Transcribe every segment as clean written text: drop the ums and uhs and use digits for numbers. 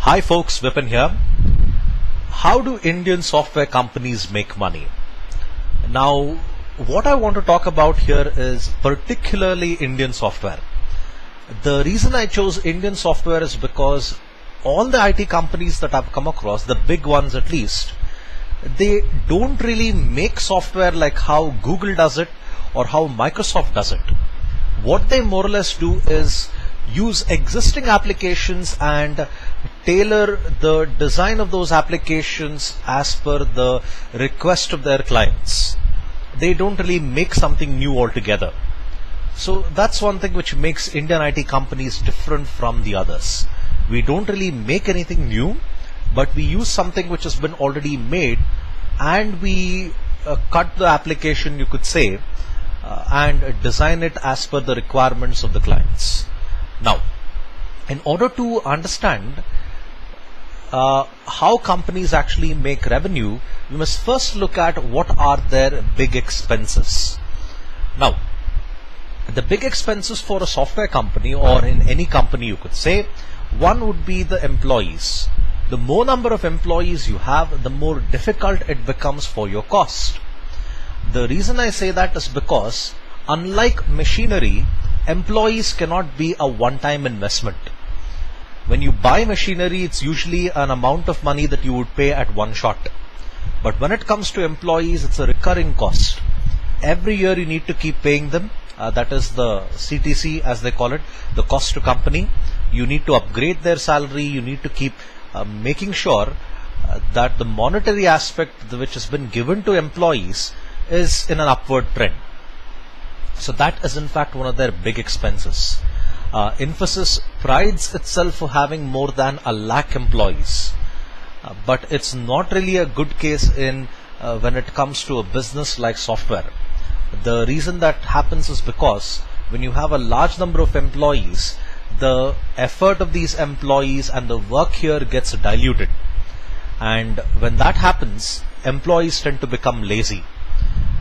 Hi folks, Vipin here. How do Indian software companies make money? Now, what I want to talk about here is particularly Indian software. The reason I chose Indian software is because all the IT companies that I've come across, the big ones at least, they don't really make software like how Google does it or how Microsoft does it. What they more or less do is use existing applications and tailor the design of those applications as per the request of their clients. They don't really make something new altogether. So that's one thing which makes Indian IT companies different from the others. We don't really make anything new, but we use something which has been already made and we cut the application, you could say, and design it as per the requirements of the clients. Now, in order to understand how companies actually make revenue, we must first look at what are their big expenses. Now, the big expenses for a software company or in any company, you could say, one would be the employees. The more number of employees you have, the more difficult it becomes for your cost. The reason I say that is because unlike machinery, employees cannot be a one-time investment. When you buy machinery, it's usually an amount of money that you would pay at one shot. But when it comes to employees, it's a recurring cost. Every year you need to keep paying them. That is the CTC as they call it, the cost to company. You need to upgrade their salary. You need to keep making sure that the monetary aspect which has been given to employees is in an upward trend. So that is in fact one of their big expenses. Infosys prides itself for having more than 1 lakh employees, but it's not really a good case in when it comes to a business like software. The reason that happens is because when you have a large number of employees, the effort of these employees and the work here gets diluted, and when that happens, employees tend to become lazy.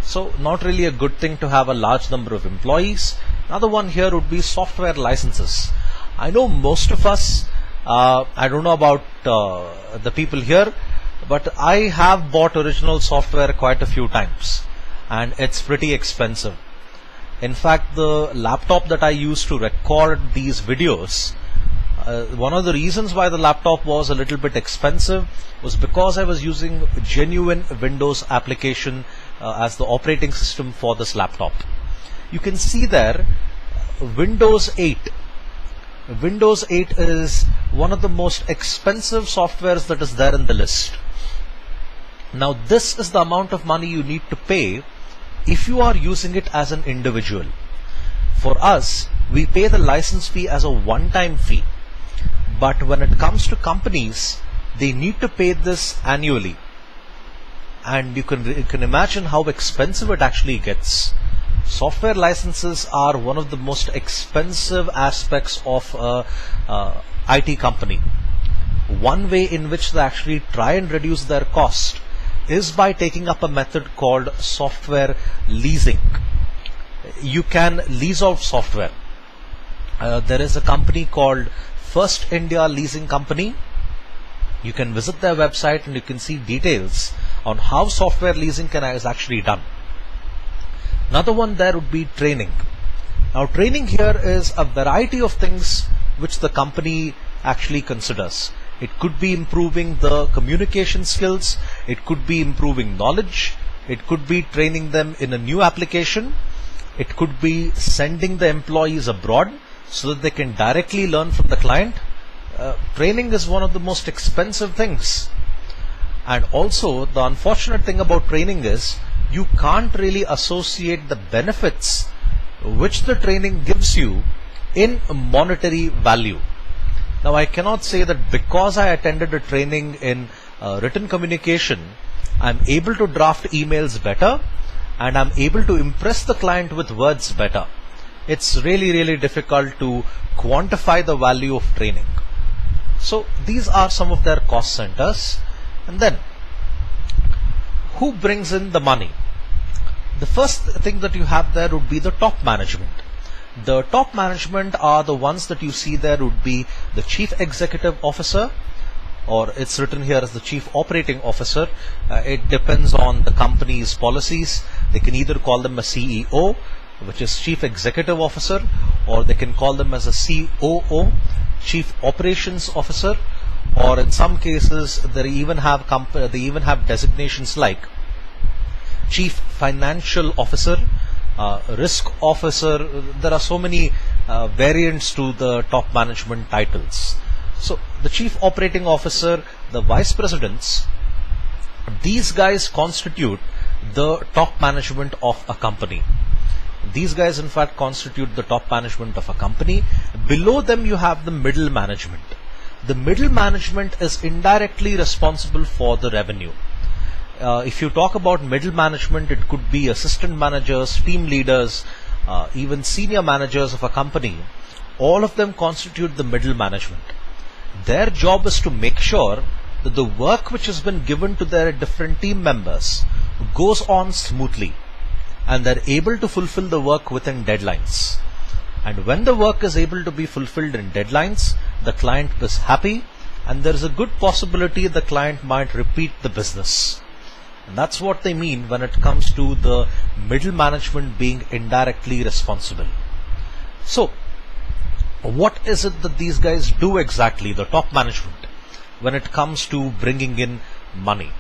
So not really a good thing to have a large number of employees. Another one here would be software licenses. I know most of us, I don't know about the people here, but I have bought original software quite a few times and it's pretty expensive. In fact, the laptop that I used to record these videos, one of the reasons why the laptop was a little bit expensive was because I was using genuine Windows application as the operating system for this laptop. You can see there Windows 8. Windows 8 is one of the most expensive softwares that is there in the list. Now this is the amount of money you need to pay if you are using it as an individual. For us, we pay the license fee as a one-time fee. But when it comes to companies, they need to pay this annually. And you can imagine how expensive it actually gets. Software licenses are one of the most expensive aspects of a IT company. One way in which they actually try and reduce their cost is by taking up a method called software leasing. You can lease out software. There is a company called First India Leasing Company. You can visit their website and you can see details on how software leasing is actually done. Another one there would be training. Now training here is a variety of things which the company actually considers. It could be improving the communication skills, it could be improving knowledge, it could be training them in a new application, it could be sending the employees abroad so that they can directly learn from the client. Training is one of the most expensive things. And also the unfortunate thing about training is you can't really associate the benefits which the training gives you in monetary value. Now I cannot say that because I attended a training in written communication, I'm able to draft emails better and I'm able to impress the client with words better. It's really difficult to quantify the value of training. So these are some of their cost centers. And then, who brings in the money? The first thing that you have there would be the top management. The top management are the ones that you see there would be the Chief Executive Officer, or it's written here as the Chief Operating Officer. It depends on the company's policies. They can either call them a CEO, which is Chief Executive Officer, or they can call them as a COO, Chief Operations Officer, or in some cases they even have designations like Chief Financial Officer, Risk Officer. There are so many variants to the top management titles. So the Chief Operating Officer, the Vice Presidents, these guys constitute the top management of a company. These guys in fact constitute the top management of a company. Below them you have the middle management. The middle management is indirectly responsible for the revenue. If you talk about middle management, it could be assistant managers, team leaders, even senior managers of a company. All of them constitute the middle management. Their job is to make sure that the work which has been given to their different team members goes on smoothly, and they're able to fulfill the work within deadlines. And when the work is able to be fulfilled in deadlines, the client is happy, and there is a good possibility the client might repeat the business. And that's what they mean when it comes to the middle management being indirectly responsible. So, what is it that these guys do exactly, the top management, when it comes to bringing in money?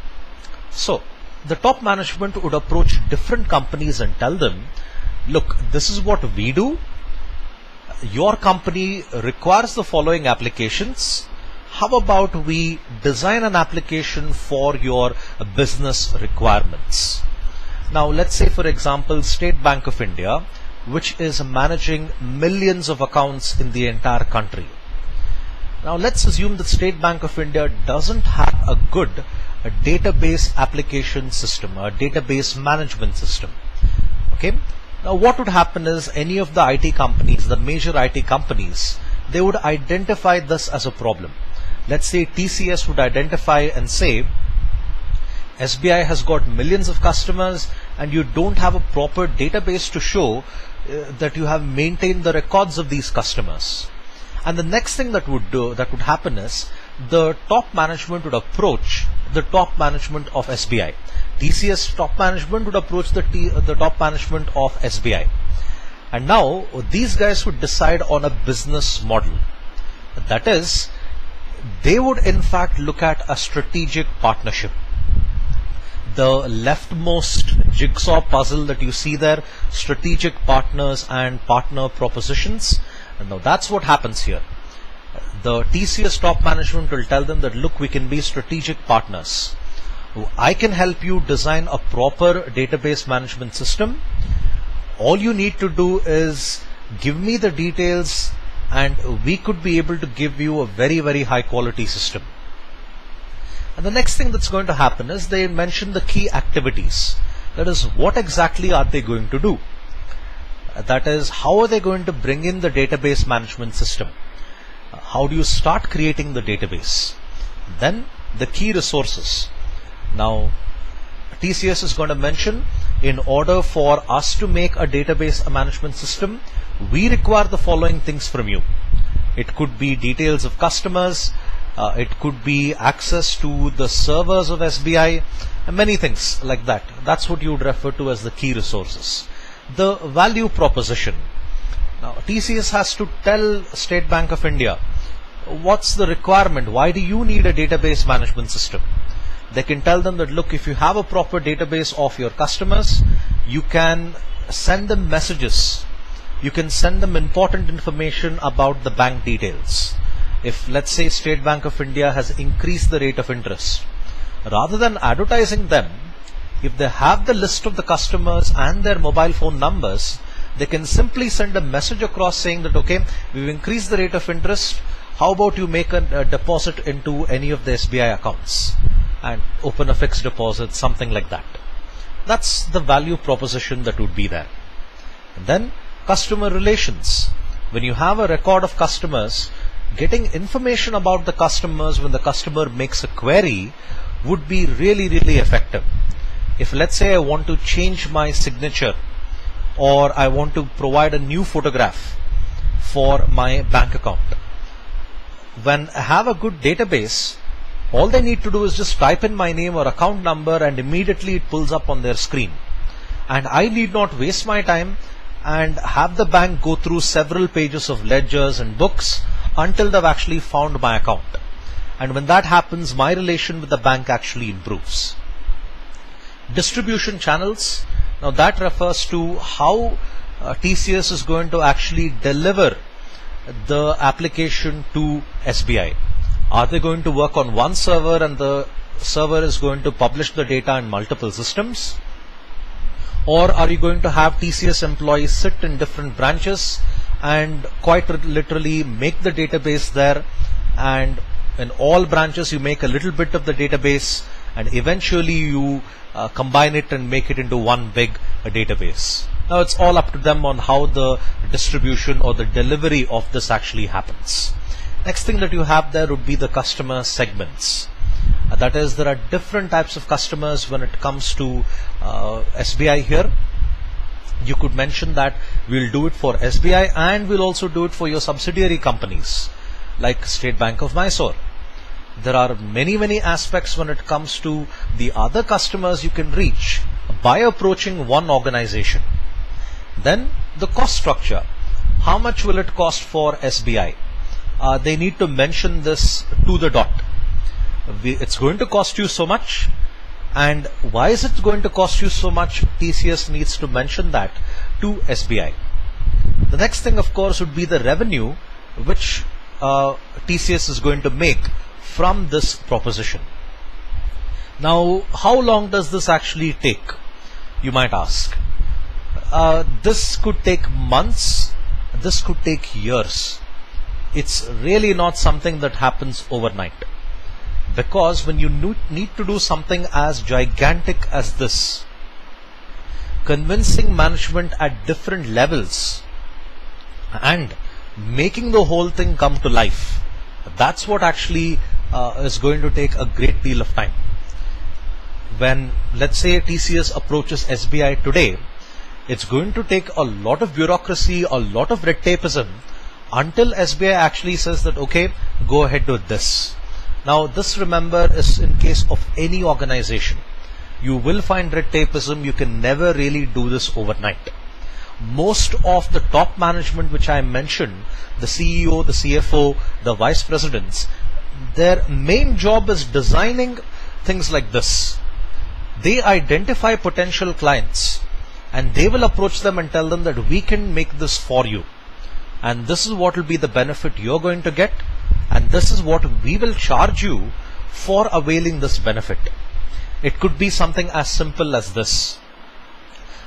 So, the top management would approach different companies and tell them, look, this is what we do. Your company requires the following applications. How about we design an application for your business requirements? Now, let's say, for example, State Bank of India, which is managing millions of accounts in the entire country. Now, let's assume that State Bank of India doesn't have a good database application system, a database management system. Okay. Now, what would happen is any of the IT companies, the major IT companies, they would identify this as a problem. Let's say TCS would identify and say, SBI has got millions of customers and you don't have a proper database to show that you have maintained the records of these customers. And the next thing that would happen is the top management would approach the top management of SBI. TCS top management would approach the top management of SBI. And now these guys would decide on a business model. That is, they would in fact look at a strategic partnership. The leftmost jigsaw puzzle that you see there, strategic partners and partner propositions. And now that's what happens here. The TCS top management will tell them that, look, we can be strategic partners. I can help you design a proper database management system. All you need to do is give me the details and we could be able to give you a very, very high quality system. And the next thing that's going to happen is they mention the key activities. That is, what exactly are they going to do? That is, how are they going to bring in the database management system? How do you start creating the database? Then the key resources. Now, TCS is going to mention, in order for us to make a database management system, we require the following things from you. It could be details of customers, it could be access to the servers of SBI, and many things like that. That's what you would refer to as the key resources. The value proposition. Now, TCS has to tell State Bank of India, what's the requirement? Why do you need a database management system? They can tell them that, look, if you have a proper database of your customers, you can send them messages. You can send them important information about the bank details. If, let's say, State Bank of India has increased the rate of interest, rather than advertising them, if they have the list of the customers and their mobile phone numbers, they can simply send a message across saying that, okay, we've increased the rate of interest. How about you make a deposit into any of the SBI accounts and open a fixed deposit, something like that. That's the value proposition that would be there. And then customer relations. When you have a record of customers, getting information about the customers when the customer makes a query would be really, really effective. If, let's say, I want to change my signature, or I want to provide a new photograph for my bank account, when I have a good database, All they need to do is just type in my name or account number, and immediately it pulls up on their screen. And I need not waste my time and have the bank go through several pages of ledgers and books until they've actually found my account. And when that happens, my relation with the bank actually improves. Distribution channels. Now that refers to how TCS is going to actually deliver the application to SBI. Are they going to work on one server and the server is going to publish the data in multiple systems? Or are you going to have TCS employees sit in different branches and quite literally make the database there, and in all branches you make a little bit of the database and eventually you combine it and make it into one big database? Now it's all up to them on how the distribution or the delivery of this actually happens. Next thing that you have there would be the customer segments. That is, there are different types of customers when it comes to SBI here. You could mention that we'll do it for SBI and we'll also do it for your subsidiary companies like State Bank of Mysore. There are many aspects when it comes to the other customers you can reach by approaching one organization. Then the cost structure. How much will it cost for SBI? They need to mention this to the dot. It's going to cost you so much. And why is it going to cost you so much? TCS needs to mention that to SBI. The next thing, of course, would be the revenue which TCS is going to make from this proposition. Now, how long does this actually take? You might ask. This could take months. This could take years. It's really not something that happens overnight. Because when you need to do something as gigantic as this, convincing management at different levels and making the whole thing come to life, that's what actually is going to take a great deal of time. When, let's say, TCS approaches SBI today, it's going to take a lot of bureaucracy, a lot of red tapeism, until SBI actually says that, okay, go ahead with this. Now this, remember, is in case of any organization. You will find red tapeism. You can never really do this overnight. Most of the top management which I mentioned, the CEO, the CFO, the vice presidents, their main job is designing things like this. They identify potential clients and they will approach them and tell them that we can make this for you. And this is what will be the benefit you're going to get. And this is what we will charge you for availing this benefit. It could be something as simple as this.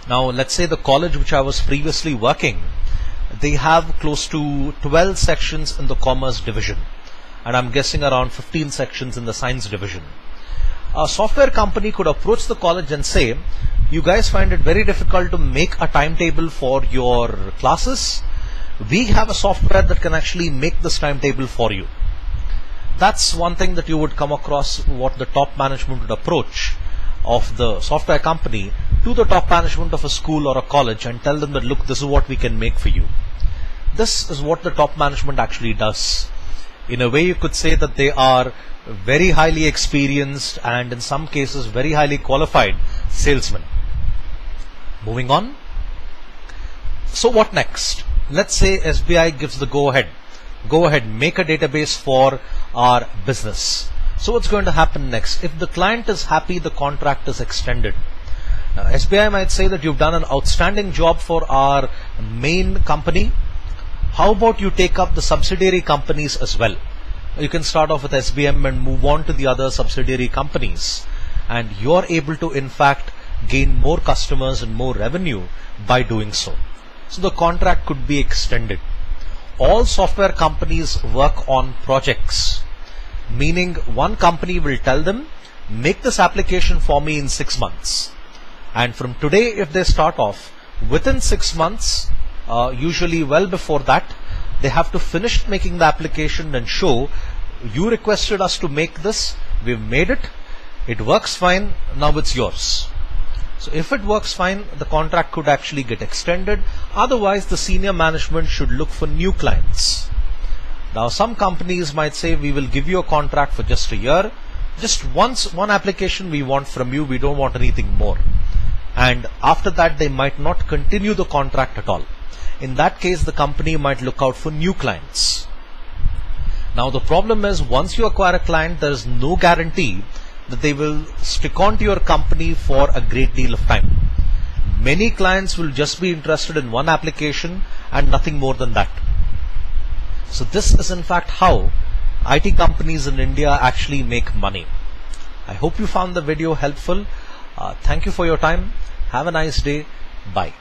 Now, let's say the college which I was previously working, they have close to 12 sections in the commerce division. And I'm guessing around 15 sections in the science division. A software company could approach the college and say, you guys find it very difficult to make a timetable for your classes. We have a software that can actually make this timetable for you. That's one thing that you would come across, what the top management would approach of the software company to the top management of a school or a college and tell them that, look, this is what we can make for you. This is what the top management actually does. In a way, you could say that they are very highly experienced and in some cases very highly qualified salesmen. Moving on. So what next? Let's say SBI gives the go ahead, make a database for our business. So what's going to happen next? If the client is happy, the contract is extended. Now, SBI might say that you've done an outstanding job for our main company. How about you take up the subsidiary companies as well? You can start off with SBM and move on to the other subsidiary companies. And you're able to, in fact, gain more customers and more revenue by doing so. So the contract could be extended. All software companies work on projects, meaning one company will tell them, make this application for me in 6 months. And from today, if they start off, within 6 months, usually well before that, they have to finish making the application and show, you requested us to make this, we've made it, it works fine, now it's yours. So if it works fine, the contract could actually get extended. Otherwise, the senior management should look for new clients. Now, some companies might say, we will give you a contract for just a year. Just one application we want from you, we don't want anything more. And after that they might not continue the contract at all. In that case, the company might look out for new clients. Now the problem is, once you acquire a client, there is no guarantee that they will stick on to your company for a great deal of time. Many clients will just be interested in one application and nothing more than that. So this is in fact how IT companies in India actually make money. I hope you found the video helpful. Thank you for your time. Have a nice day. Bye.